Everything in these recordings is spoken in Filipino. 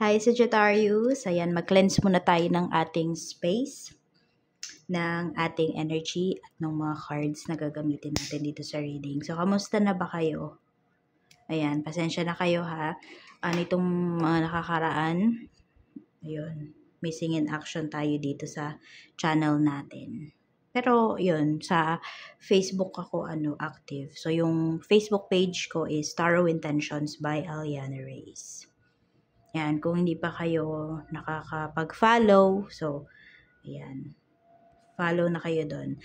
Hi Sagittarius, ayan mag-cleanse muna tayo ng ating space, ng ating energy at ng mga cards na gagamitin natin dito sa reading. So, kamusta na ba kayo? Ayan, pasensya na kayo ha. Nitong mga nakakaraan, ayun, missing in action tayo dito sa channel natin. Pero, yun, sa Facebook ako active. So, yung Facebook page ko is Tarot Intentions by Aliana Reyes. Yan, kung hindi pa kayo nakakapag-follow, so, ayan, follow na kayo doon.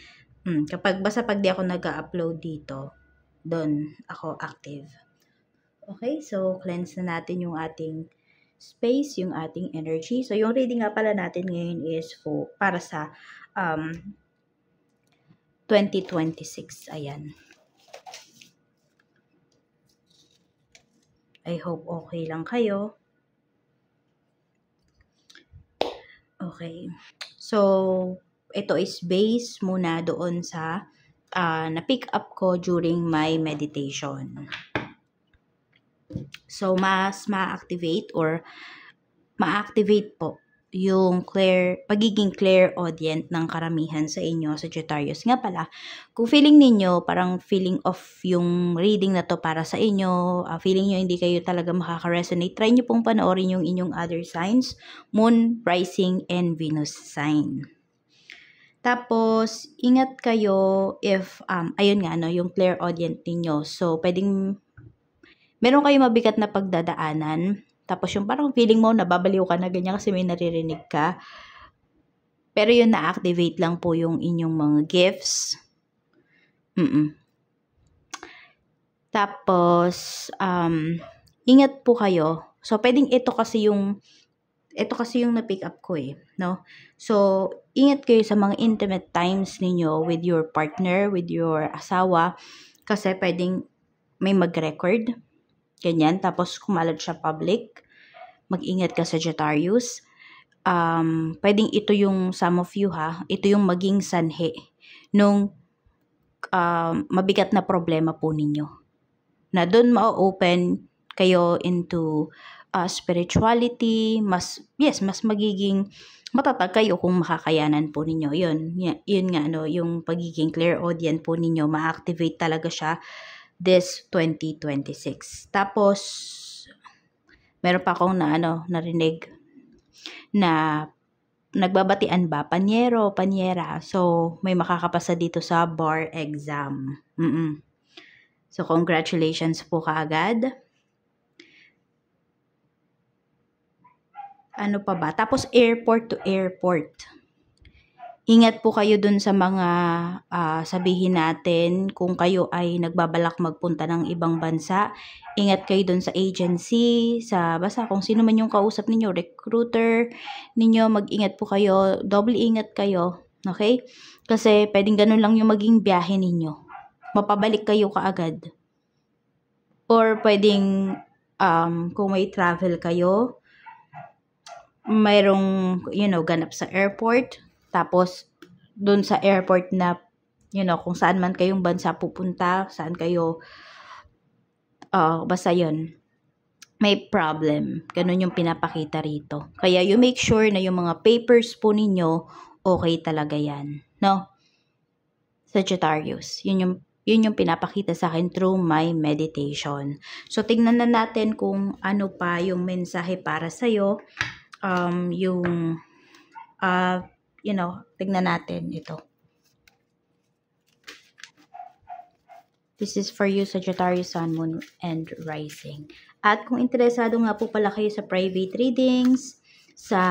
Basta pag di ako nag-upload dito, doon ako active. Okay, so, cleanse na natin yung ating space, yung ating energy. So, yung reading nga pala natin ngayon is para sa 2026. Ayan. I hope okay lang kayo. Okay. So, ito is based muna doon sa na-pick up ko during my meditation. So, mas ma-activate po yung pagiging clairaudient ng karamihan sa inyo, Sagittarius. Nga pala, kung feeling ninyo, parang feeling of yung reading na to para sa inyo, feeling nyo hindi kayo talaga makaka-resonate, try nyo pong panoorin yung inyong other signs, Moon, Rising, and Venus sign. Tapos, ingat kayo if, ayun nga, yung clairaudient ninyo. So, meron kayo mabigat na pagdadaanan. Tapos, yung parang feeling mo, nababaliw ka na ganyan kasi may naririnig ka. Pero yun, na-activate lang po yung inyong mga gifts. Tapos, ingat po kayo. So, pwedeng ito kasi yung na-pick up ko no? So, ingat kayo sa mga intimate times ninyo with your partner, with your asawa, kasi pwedeng may mag-record, ganyan, tapos kumalat siya public. Mag-ingat ka, Sagittarius. Pwedeng ito yung some of you ito yung maging sanhi nung mabigat na problema po ninyo. Na doon ma-open kayo into spirituality, mas magiging matatag kayo kung makakayanan po ninyo. Yun nga, yung pagiging clairaudient po ninyo, ma-activate talaga siya this 2026. Tapos, meron pa akong narinig na nagbabatian ba? Panyera. So, may makakapasa dito sa bar exam. So, congratulations po kaagad. Ano pa ba? Tapos, airport to airport. Ingat po kayo dun sa mga sabihin natin kung kayo ay nagbabalak magpunta ng ibang bansa. Ingat kayo dun sa agency, basta kung sino man yung kausap ninyo, recruiter ninyo, mag-ingat po kayo, double ingat kayo, okay? Kasi pwedeng ganun lang yung maging biyahe ninyo. Mapabalik kayo kaagad. Or pwedeng kung may travel kayo, mayroong ganap sa airport, tapos doon sa airport na kung saan man kayong bansa pupunta, saan kayo basta yun, may problem. Ganun yung pinapakita rito. Kaya you make sure na yung mga papers po ninyo okay talaga yan, no? Sagittarius, yun yung pinapakita sa akin through my meditation. So tingnan na natin kung ano pa yung mensahe para sa'yo. Tignan natin ito. This is for you, Sagittarius, Sun, Moon, and Rising. At kung interesado nga po pala kayo sa private readings, sa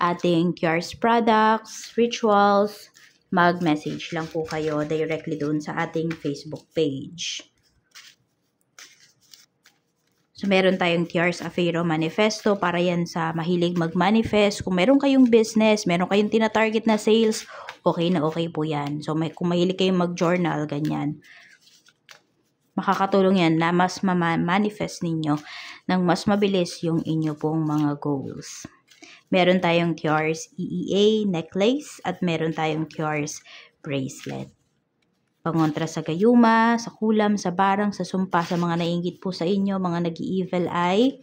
ating cures products, rituals, mag-message lang po kayo directly doon sa ating Facebook page. So, meron tayong Tiars Afero Manifesto para yan sa mahilig mag-manifest. Kung meron kayong business, meron kayong tina-target na sales, okay na okay po yan. So, kung mahilig kayong mag-journal, ganyan. Makakatulong yan na mas ma-manifest ninyo ng mas mabilis yung inyo pong mga goals. Meron tayong Tiars EEA necklace at meron tayong Tiars bracelet. Pangontra sa gayuma, sa kulam, sa barang, sa sumpa, sa mga naiinggit po sa inyo, mga nag-i-evil eye.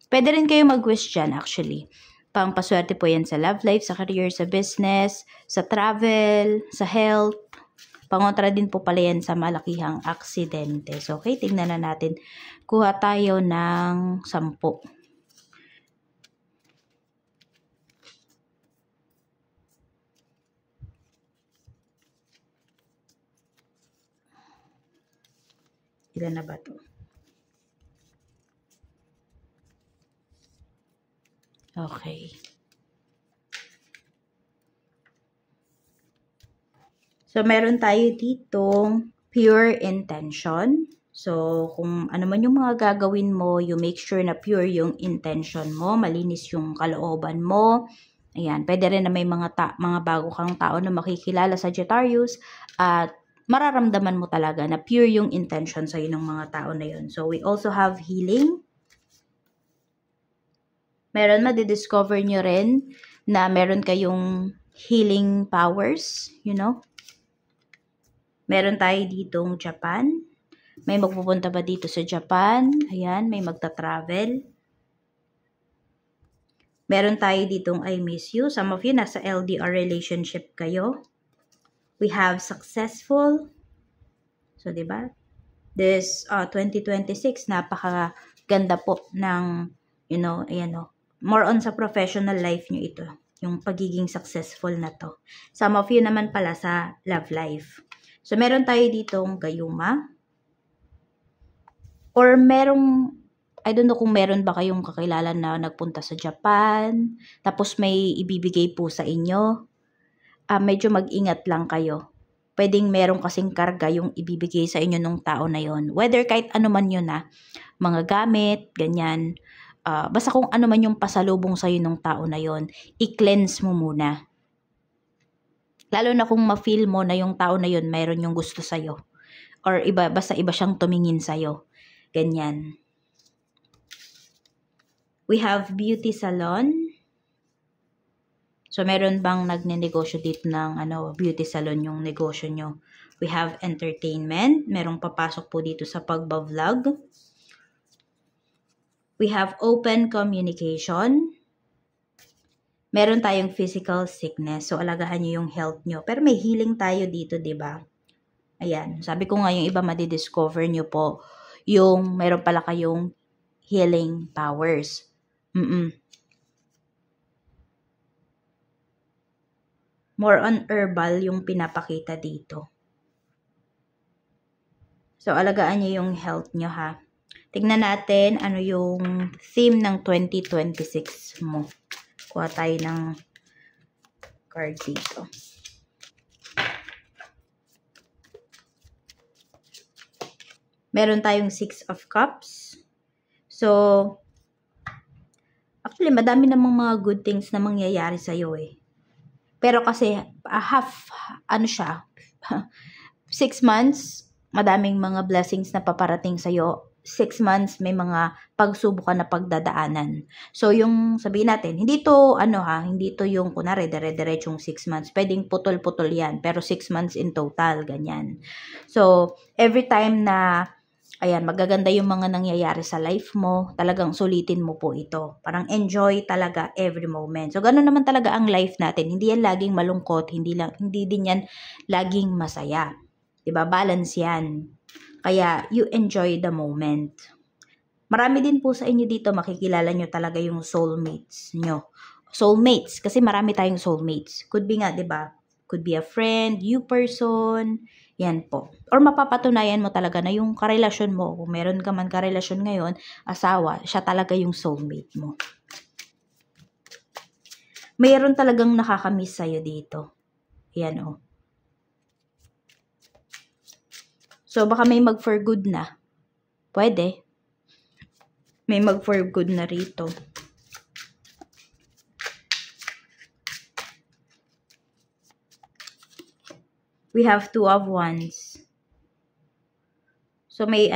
Pwede rin kayo mag-wish dyan actually. Pampaswerte po yan sa love life, sa career, sa business, sa travel, sa health. Pangontra din po pala yan sa malakihang aksidente. So, okay, tingnan na natin. Kuha tayo ng 10. Ilan na ba to? Okay. So, meron tayo ditong pure intention. So, kung ano man yung mga gagawin mo, you make sure na pure yung intention mo, malinis yung kalooban mo. Ayan, pwede rin na may mga bago kang tao na makikilala sa Sagittarius at mararamdaman mo talaga na pure yung intention sa'yo ng mga tao na yun. So, we also have healing. Meron, madidiscover nyo rin na meron kayong healing powers, you know. Meron tayo ditong Japan. May magpupunta ba dito sa Japan? Ayan, may magta-travel. Meron tayo ditong I miss you. Some of you nasa LDR relationship kayo. We have successful. So, diba? This 2026, napakaganda po ng, you know, ayan o. More on sa professional life nyo ito. Yung pagiging successful na to. Some of you naman pala sa love life. So, meron tayo ditong gayuma. Or merong, I don't know kung meron ba kayong kakilala na nagpunta sa Japan, tapos may ibibigay po sa inyo. Medyo mag-ingat lang kayo. Pwedeng meron kasing karga yung ibibigay sa inyo ng tao na yon. Whether kahit ano man yun mga gamit, ganyan. Basta kung ano man yung pasalubong sa'yo ng tao na yon, i-cleanse mo muna. Lalo na kung ma-feel mo na yung tao na yun, mayroon yung gusto sa'yo. Or basta iba siyang tumingin sa'yo. Ganyan. We have beauty salon. So, meron bang nagnenegosyo dito ng beauty salon yung negosyo nyo? We have entertainment. Merong papasok po dito sa pagbablog. We have open communication. Meron tayong physical sickness. So, alagahan nyo yung health nyo. Pero may healing tayo dito, diba? Ayan. Sabi ko nga yung iba madidiscover nyo po yung meron pala kayong healing powers. More on herbal yung pinapakita dito. So, alagaan nyo yung health nyo ha. Tignan natin ano yung theme ng 2026 mo. Kuha tayo ng card dito. Meron tayong 6 of Cups. So, actually, madami namang mga good things na mangyayari sa'yo eh. Pero kasi, 6 months, madaming mga blessings na paparating sa'yo. 6 months, may mga pagsubok na pagdadaanan. So, yung sabihin natin, hindi to yung kunwari, dire-diretsong 6 months. Pwedeng putol-putol yan, pero 6 months in total, ganyan. So, every time na, ayan, magaganda yung mga nangyayari sa life mo, talagang sulitin mo po ito. Parang enjoy talaga every moment. So, ganun naman talaga ang life natin. Hindi yan laging malungkot, hindi din yan laging masaya. Diba? Balance yan. Kaya, you enjoy the moment. Marami din po sa inyo dito, makikilala nyo talaga yung soulmates nyo. Soulmates, kasi marami tayong soulmates. Could be nga, diba? Could be a friend, you person, yan po. Or mapapatunayan mo talaga na yung karelasyon mo, kung meron ka man karelasyon ngayon, asawa, siya talaga yung soulmate mo. Mayroon talagang nakakamiss sa'yo dito. Yan o. So, baka may mag-for good na. Pwede. May mag-for good na rito. We have 2 of Wands. So, may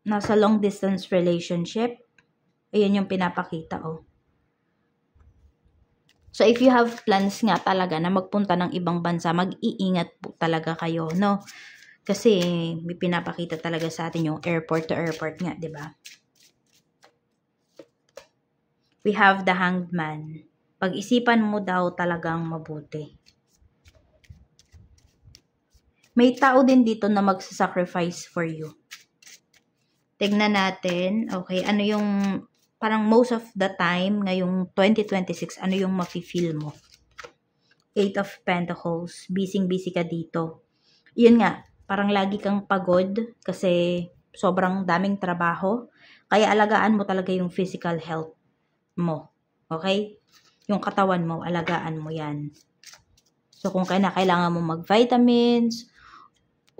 nasa long distance relationship. Ayan yung pinapakita, oh. So, if you have plans nga talaga na magpunta ng ibang bansa, mag-iingat po talaga kayo, no? Kasi, may pinapakita talaga sa atin yung airport to airport nga, di ba? We have the Hanged Man. Pag-isipan mo daw talagang mabuti. May tao din dito na magsasacrifice for you. Tignan natin, okay, ano yung, parang most of the time, ngayong 2026, ano yung mafe-feel mo? Eight of Pentacles, busy-busy ka dito. Yun nga, parang lagi kang pagod kasi sobrang daming trabaho. Kaya alagaan mo talaga yung physical health mo. Okay? Yung katawan mo, alagaan mo yan. So, kung kailangan mo mag-vitamins,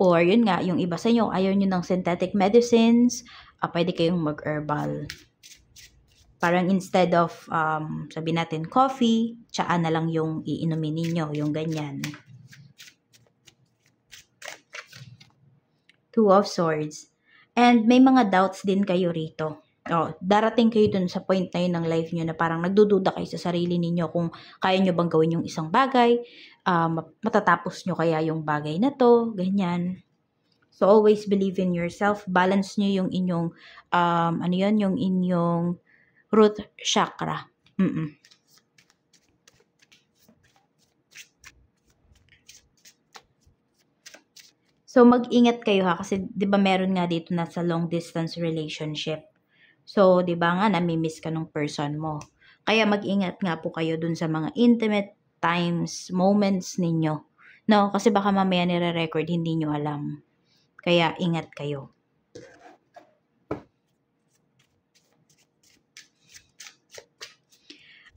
or yun nga, yung iba sa inyo, ayaw nyo ng synthetic medicines, pwede kayong mag-herbal. Parang instead of, sabi natin, coffee, tsaa na lang yung iinumin ninyo, yung ganyan. Two of Swords. And may mga doubts din kayo rito. Darating kayo dun sa point na yun ng life nyo na parang nagdududa kayo sa sarili ninyo kung kaya nyo bang gawin yung isang bagay, matatapos nyo kaya yung bagay na to, ganyan. So, always believe in yourself. Balance nyo yung inyong, yung inyong root chakra. So, mag-ingat kayo ha, kasi 'di ba meron nga dito na sa long distance relationship. So, 'di ba nga nami-miss ka ng person mo. Kaya mag-ingat nga po kayo dun sa mga intimate times, moments ninyo. No, kasi baka mamaya nire-record hindi nyo alam. Kaya ingat kayo.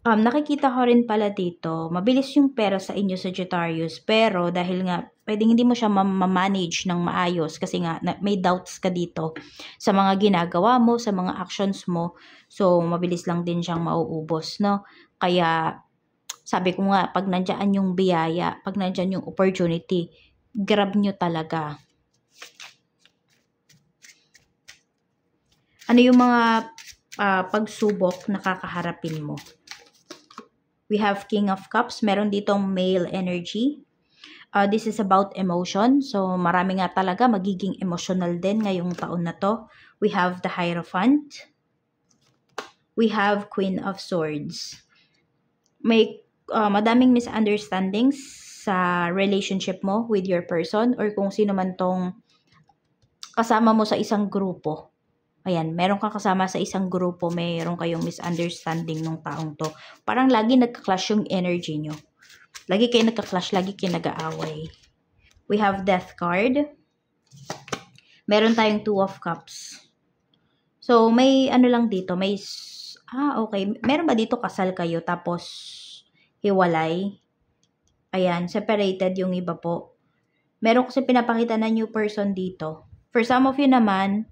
Nakikita ko rin pala dito, mabilis yung pera sa inyo, Sagittarius, pero dahil nga, pwedeng hindi mo siya ma-manage ng maayos kasi nga may doubts ka dito sa mga ginagawa mo, sa mga actions mo, so mabilis lang din siyang mauubos, no? Kaya, sabi ko nga, pag nandiyan yung biyaya, pag nandiyan yung opportunity, grab nyo talaga. Ano yung mga pagsubok na kakaharapin mo? We have King of Cups. Meron ditong male energy. This is about emotion. So, marami nga talaga magiging emotional din ngayong taon na to. We have the Hierophant. We have Queen of Swords. May madaming misunderstandings sa relationship mo with your person or kung sino man tong kasama mo sa isang grupo. Ayan, meron kang kasama sa isang grupo, meron kayong misunderstanding ng taong to. Parang lagi nagka-clash yung energy nyo. Lagi kayo nagka-clash, lagi kayo nag-aaway. We have Death card. Meron tayong Two of Cups. So, may ano lang dito, may, okay. Meron ba dito kasal kayo, tapos hiwalay? Ayan, separated yung iba po. Meron kasi pinapakita na new person dito. For some of you naman,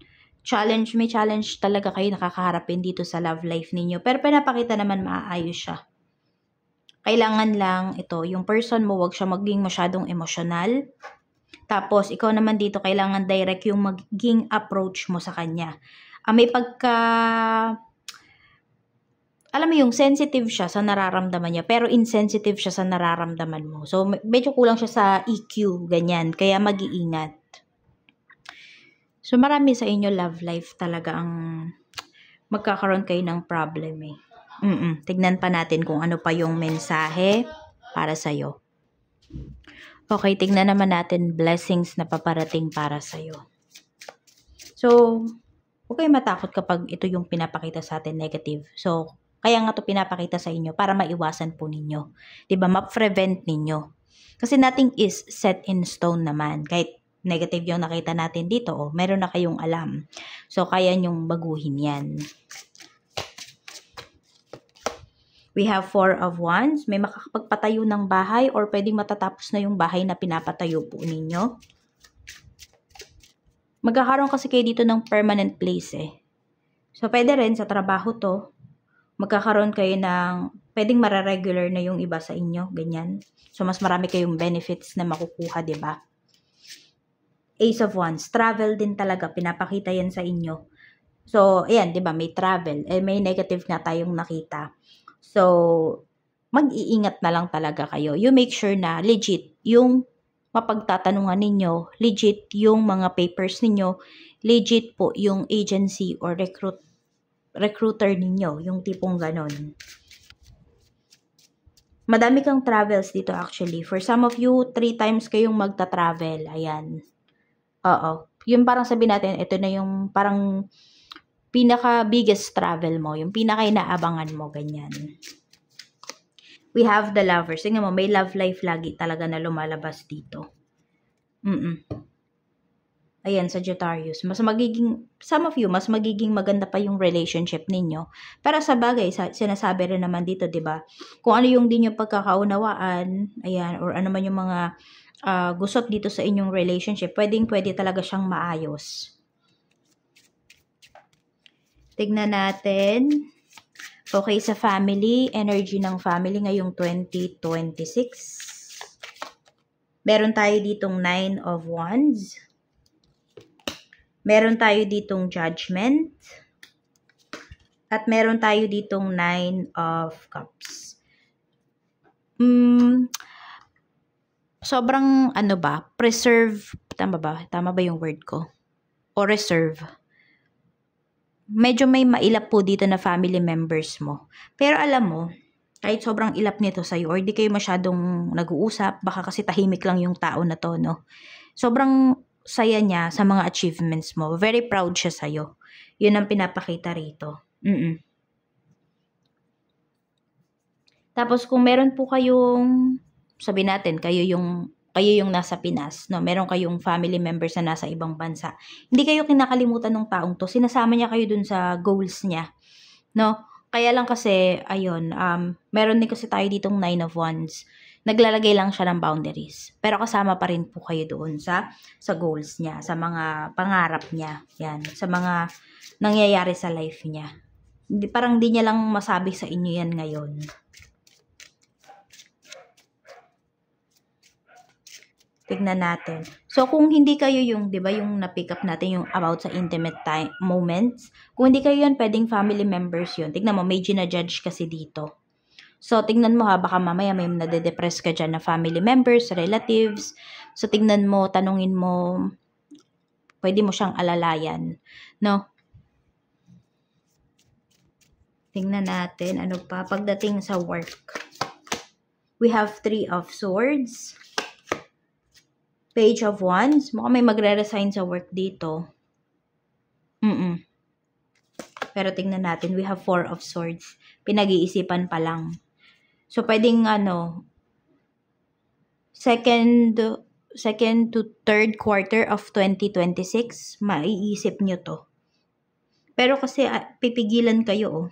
may challenge talaga kayo nakakaharapin dito sa love life ninyo. Pero pinapakita naman maaayos siya. Kailangan lang ito, yung person mo, wag siya maging masyadong emotional. Tapos, ikaw naman dito, kailangan direct yung magiging approach mo sa kanya. May pagka, alam mo yung sensitive siya sa nararamdaman niya, pero insensitive siya sa nararamdaman mo. So, medyo kulang siya sa EQ, ganyan. Kaya mag-iingat. So, marami sa inyo love life talaga ang magkakaroon kayo ng problem eh. Tignan pa natin kung ano pa yung mensahe para sa'yo. Okay, tignan naman natin blessings na paparating para sa'yo. So, huwag kayong matakot kapag ito yung pinapakita sa atin negative. So, kaya nga to pinapakita sa inyo para maiwasan po ninyo. Diba? Ma-prevent ninyo. Kasi nothing is set in stone naman. Kahit negative yung nakita natin dito, meron na kayong alam. So, kaya nyong baguhin yan. We have Four of Wands. May makakapagpatayo ng bahay or pwedeng matatapos na yung bahay na pinapatayo po ninyo. Magkakaroon kasi kayo dito ng permanent place eh. So, pwede rin sa trabaho to, magkakaroon kayo ng, pwedeng mara-regular na yung iba sa inyo, ganyan. So, mas marami kayong benefits na makukuha, diba? Ace of Wands, travel din talaga, pinapakita yan sa inyo. So, ayan, 'di ba, may travel, may negative nga tayong nakita. So, mag-iingat na lang talaga kayo. You make sure na legit yung mapagtatanungan ninyo, legit yung mga papers ninyo, legit po yung agency or recruiter ninyo, yung tipong ganon. Madami kang travels dito actually. For some of you, 3 times kayong magta-travel. Ayan. Oo. Yung parang sabihin natin, ito na yung parang pinaka-biggest travel mo. Yung pinaka-inaabangan mo, ganyan. We have the lovers. Tingnan mo, may love life lagi talaga na lumalabas dito. Ayan, Sagittarius. Some of you, mas magiging maganda pa yung relationship ninyo. Pero sa bagay, sinasabi rin naman dito, di ba? Kung ano yung di nyo pagkakaunawaan, ayan, or ano man yung mga gusot dito sa inyong relationship, pwede talaga siyang maayos. Tignan natin. Okay, sa family, energy ng family ngayong 2026. Meron tayo ditong 9 of Wands. Meron tayo ditong Judgment. At meron tayo ditong 9 of Cups. Sobrang ano ba? Preserve. Tama ba? Tama ba yung word ko? O reserve. Medyo may mailap po dito na family members mo. Pero alam mo, kahit sobrang ilap nito sa'yo or di kayo masyadong nag-uusap, baka kasi tahimik lang yung tao na to, no? Sobrang saya niya sa mga achievements mo. Very proud siya sa'yo. Yun ang pinapakita rito. Tapos kung meron po kayong, sabi natin, kayo yung nasa Pinas, no? Meron kayong family members na nasa ibang bansa. Hindi kayo kinakalimutan ng taong to. Sinasama niya kayo dun sa goals niya, no? Kaya lang kasi, ayun, meron din kasi tayo ditong 9 of Wands. Naglalagay lang siya ng boundaries. Pero kasama pa rin po kayo doon sa goals niya, sa mga pangarap niya. Yan, sa mga nangyayari sa life niya. Parang di niya lang masabi sa inyo yan ngayon. Tignan natin. So, kung hindi kayo yung, di ba, yung na-pick up natin yung about sa intimate time, moments, kung hindi kayo yun, pwedeng family members yun. Tignan mo, may ginajudge kasi dito. So, tignan mo ha, baka mamaya may nade-depress ka dyan na family members, relatives. So, tignan mo, tanungin mo, pwede mo siyang alalayan. No? Tingnan natin, ano pa, pagdating sa work. We have 3 of Swords. Page of Wands. Mukhang may magre-resign sa work dito. Pero tingnan natin, we have 4 of Swords. Pinag-iisipan pa lang. So, pwedeng second to third quarter of 2026, maiisip nyo to. Pero kasi pipigilan kayo,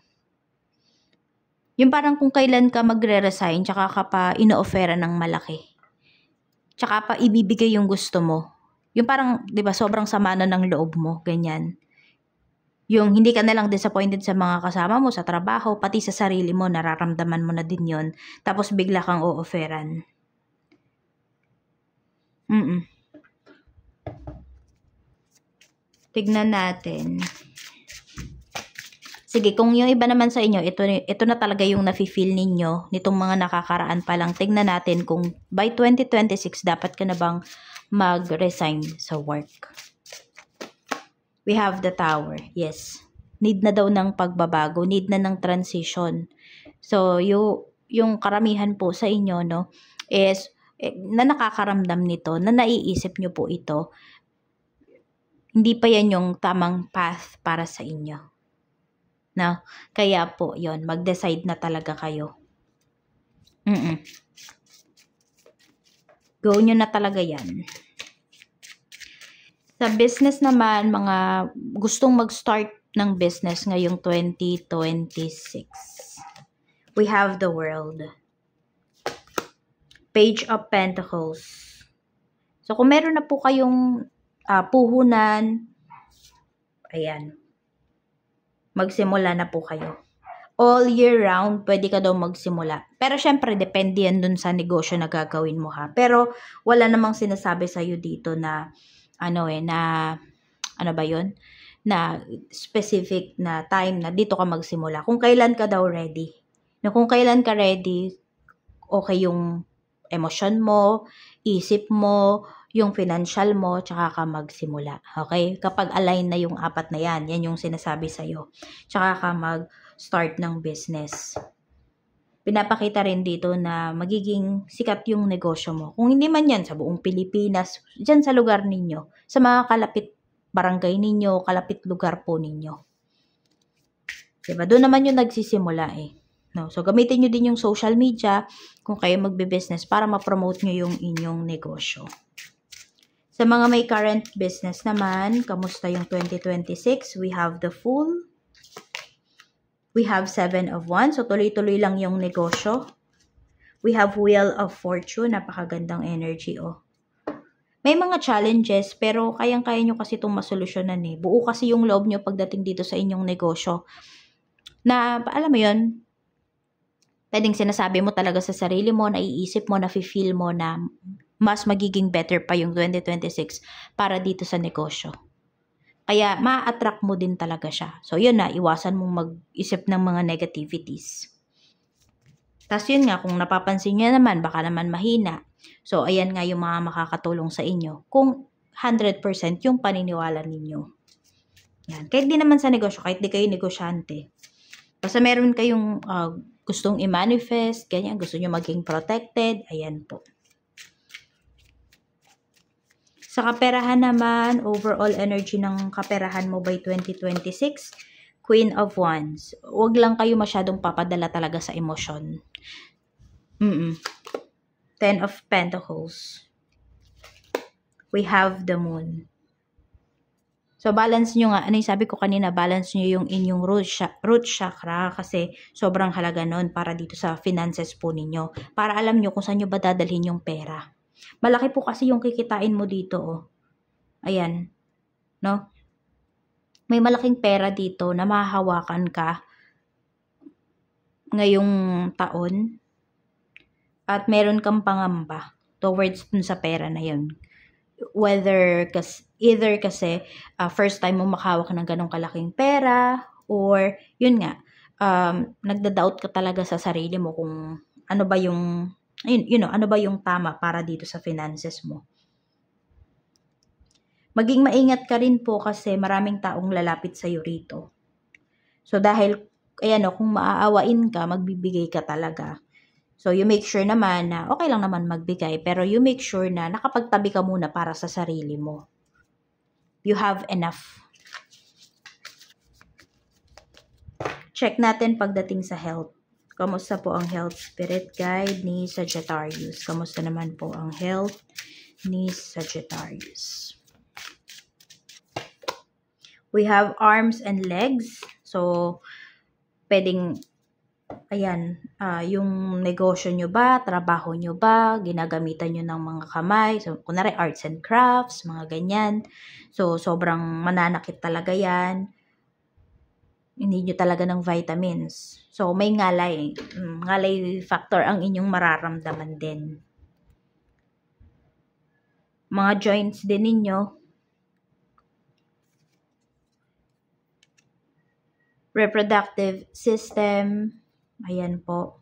Yung parang kung kailan ka magre-resign, tsaka ka pa ino-offera ng malaki. Tsaka pa ibibigay yung gusto mo. Yung parang, di ba, sobrang sama na ng loob mo, ganyan. Yung hindi ka na lang disappointed sa mga kasama mo, sa trabaho, pati sa sarili mo, nararamdaman mo na din yon. Tapos bigla kang o-offeran. Tignan natin. Sige, kung yung iba naman sa inyo, ito na talaga yung nafe-feel ninyo nitong mga nakakaraan pa lang. Tignan natin kung by 2026 dapat ka na bang mag-resign sa work. We have the Tower. Yes. Need na daw ng pagbabago. Need na ng transition. So, yung karamihan po sa inyo, no, is na nakakaramdam nito, na naiisip nyo po ito, hindi pa yan yung tamang path para sa inyo. No? Kaya po, yon, mag-decide na talaga kayo. Go nyo na talaga yan. Sa business naman, mga gustong mag-start ng business ngayong 2026. We have the World. Page of Pentacles. So, kung meron na po kayong puhunan, ayan, magsimula na po kayo. All year round, pwede ka daw magsimula. Pero syempre, depende yan dun sa negosyo na gagawin mo ha. Pero wala namang sinasabi sa'yo dito na, ano ba yun? Na specific na time na dito ka magsimula. Kung kailan ka daw ready. Na kung kailan ka ready, okay yung emosyon mo, isip mo, yung financial mo, tsaka ka magsimula. Okay? Kapag align na yung apat na yan yung sinasabi sa'yo. Tsaka ka mag-start ng business. Pinapakita rin dito na magiging sikat yung negosyo mo. Kung hindi man yan sa buong Pilipinas, dyan sa lugar ninyo, sa mga kalapit barangay ninyo, kalapit lugar po ninyo. Diba? Doon naman yung nagsisimula eh. No? So, gamitin nyo din yung social media kung kayo magbe-business para ma-promote nyo yung inyong negosyo. Sa mga may current business naman, kamusta yung 2026? We have the Fool. We have 7 of Wands. So, tuloy-tuloy lang yung negosyo. We have Wheel of Fortune. Napakagandang energy, oh. May mga challenges, pero kayang-kaya nyo kasi itong masolusyonan eh. Buo kasi yung loob nyo pagdating dito sa inyong negosyo. Na, alam mo yun, pwedeng sinasabi mo talaga sa sarili mo, naiisip mo, nafe-feel mo na mas magiging better pa yung 2026 para dito sa negosyo. Kaya, ma-attract mo din talaga siya. So, yun na, iwasan mong mag-isip ng mga negativities. Tapos yun nga, kung napapansin nyo naman, baka naman mahina. So, ayan nga yung mga makakatulong sa inyo. Kung 100% yung paniniwala ninyo. Yan. Kahit di naman sa negosyo, kahit di kayo negosyante. Basta meron kayong gustong i-manifest, ganyan, gusto nyo maging protected, ayan po. Sa kaperahan naman, overall energy ng kaperahan mo by 2026, Queen of Wands. Huwag lang kayo masyadong papadala talaga sa emosyon. 10 of Pentacles. We have the Moon. So, balance nyo nga. Ano yung sabi ko kanina? Balance nyo yung inyong root chakra kasi sobrang halaga nun para dito sa finances po ninyo. Para alam nyo kung saan nyo ba dadalhin yung pera. Malaki po kasi yung kikitain mo dito, oh. Ayan. No? May malaking pera dito na mahahawakan ka ngayong taon. At meron kang pangamba towards dun sa pera na yun. Either kasi first time mo makahawak ng ganong kalaking pera or yun nga, nagda-doubt ka talaga sa sarili mo kung ano ba yung ano ba yung tama para dito sa finances mo. Maging maingat ka rin po kasi maraming taong lalapit sa iyo rito. So dahil ayan kung maaawain ka, magbibigay ka talaga. So, you make sure naman na okay lang naman magbigay, pero you make sure na nakapagtabi ka muna para sa sarili mo. You have enough. Check natin pagdating sa health. Kamusta po ang health spirit guide ni Sagittarius? Kamusta naman po ang health ni Sagittarius? We have arms and legs. So, pwedeng ayan, yung negosyo nyo ba, trabaho nyo ba, ginagamitan nyo ng mga kamay, so kunwari arts and crafts, mga ganyan. So, sobrang mananakit talaga yan. Hindi nyo talaga ng vitamins. So, may ngalay. Ngalay factor ang inyong mararamdaman din. Mga joints din ninyo. Reproductive system. Ayan po.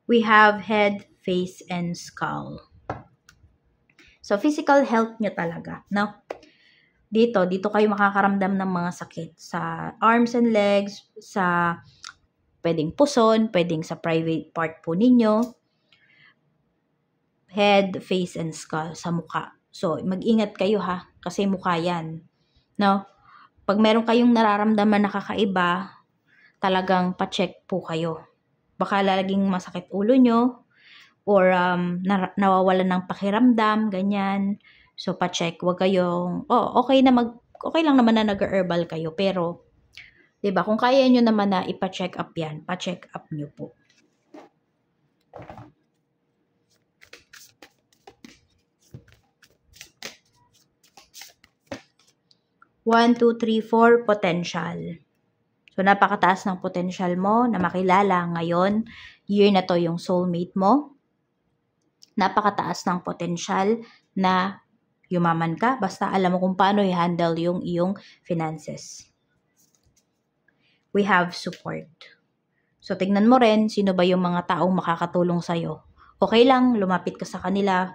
We have head, face, and skull. So, physical health nyo talaga, no? Dito kayo makakaramdam ng mga sakit. Sa arms and legs, sa pwedeng puson, pwedeng sa private part po ninyo. Head, face, and skull sa mukha. So, mag-ingat kayo ha, kasi mukha yan. No? Pag meron kayong nararamdaman na kakaiba, talagang pa-check po kayo. Baka laging masakit ulo nyo, or nawawalan ng pakiramdam, ganyan. So, pa-check. Huwag kayong, okay lang naman na nag-herbal kayo, pero, diba, kung kaya nyo naman na ipa-check up yan, pa-check up nyo po. One, two, three, four, potential. So, napakataas ng potential mo na makilala ngayon. Year na to yung soulmate mo. Napakataas ng potential na yumaman ka. Basta alam mo kung paano i-handle yung iyong finances. we have support. So, tignan mo rin, sino ba yung mga taong makakatulong sa'yo. Okay lang, lumapit ka sa kanila.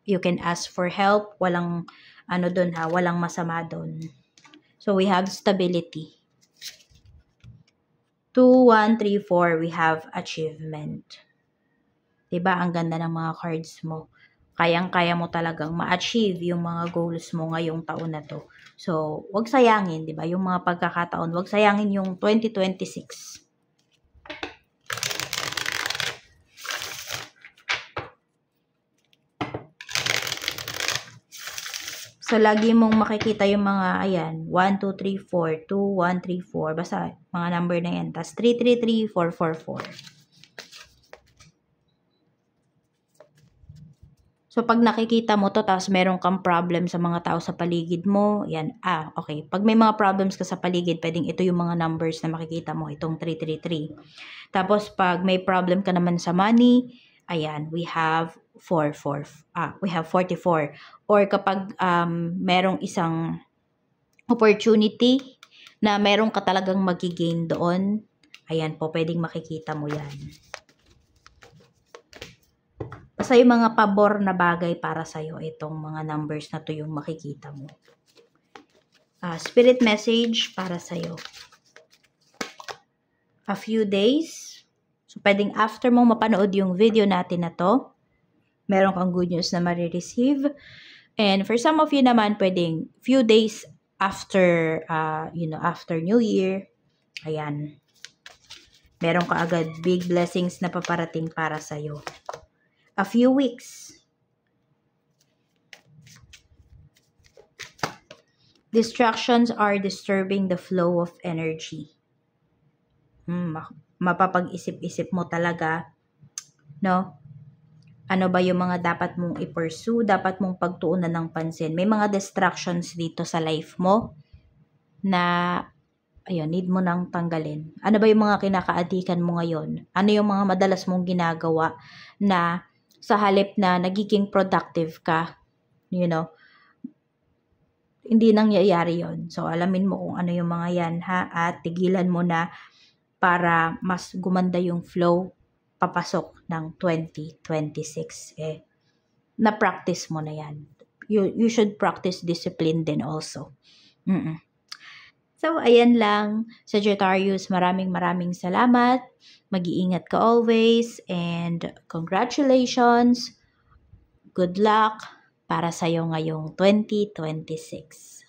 You can ask for help. Walang, walang masama dun. So, we have stability. 2, 1, 3, 4, we have achievement. Diba? Ang ganda ng mga cards mo. Kayang-kaya mo talagang ma-achieve yung mga goals mo ngayong taon na to. So, wag sayangin, diba? Yung mga pagkakataon, wag sayangin yung 2026. So, lagi mong makikita yung mga, ayan, 1, 2, 3, 4, 2, 1, 3, 4. Basta, mga number na yan. Tapos, 3, 3, 3, 4, 4, 4. So, pag nakikita mo to, tapos meron kang problem sa mga tao sa paligid mo, yan, okay. Pag may mga problems ka sa paligid, pwedeng ito yung mga numbers na makikita mo, itong 333. Tapos, pag may problem ka naman sa money, ayan, we have 44. Or kapag merong isang opportunity na meron ka talagang magigain doon, ayan po, pwedeng makikita mo yan. Basta yung mga pabor na bagay para sa'yo, itong mga numbers na to yung makikita mo. Spirit message para sa'yo. A few days. So, pwedeng after mong mapanood yung video natin na to, meron kang good news na marireceive. And for some of you naman, pwedeng few days after, after New Year, ayan, meron ka agad big blessings na paparating para sa'yo. A few weeks. Distractions are disturbing the flow of energy. Mapapag-isip-isip mo talaga, no? Ano ba yung mga dapat mong i-pursue, dapat mong pagtuunan ng pansin. May mga distractions dito sa life mo na, ayun, need mo nang tanggalin. Ano ba yung mga kinakaadikan mo ngayon? Ano yung mga madalas mong ginagawa na sa halip na nagiging productive ka, hindi nangyayari yon. So, alamin mo kung ano yung mga yan, at tigilan mo na para mas gumanda yung flow papasok ng 2026. Na-practice mo na yan. You should practice discipline din also. So, ayan lang. Sagittarius, maraming salamat. Mag-iingat ka always. And congratulations. Good luck para sa'yo ngayong 2026.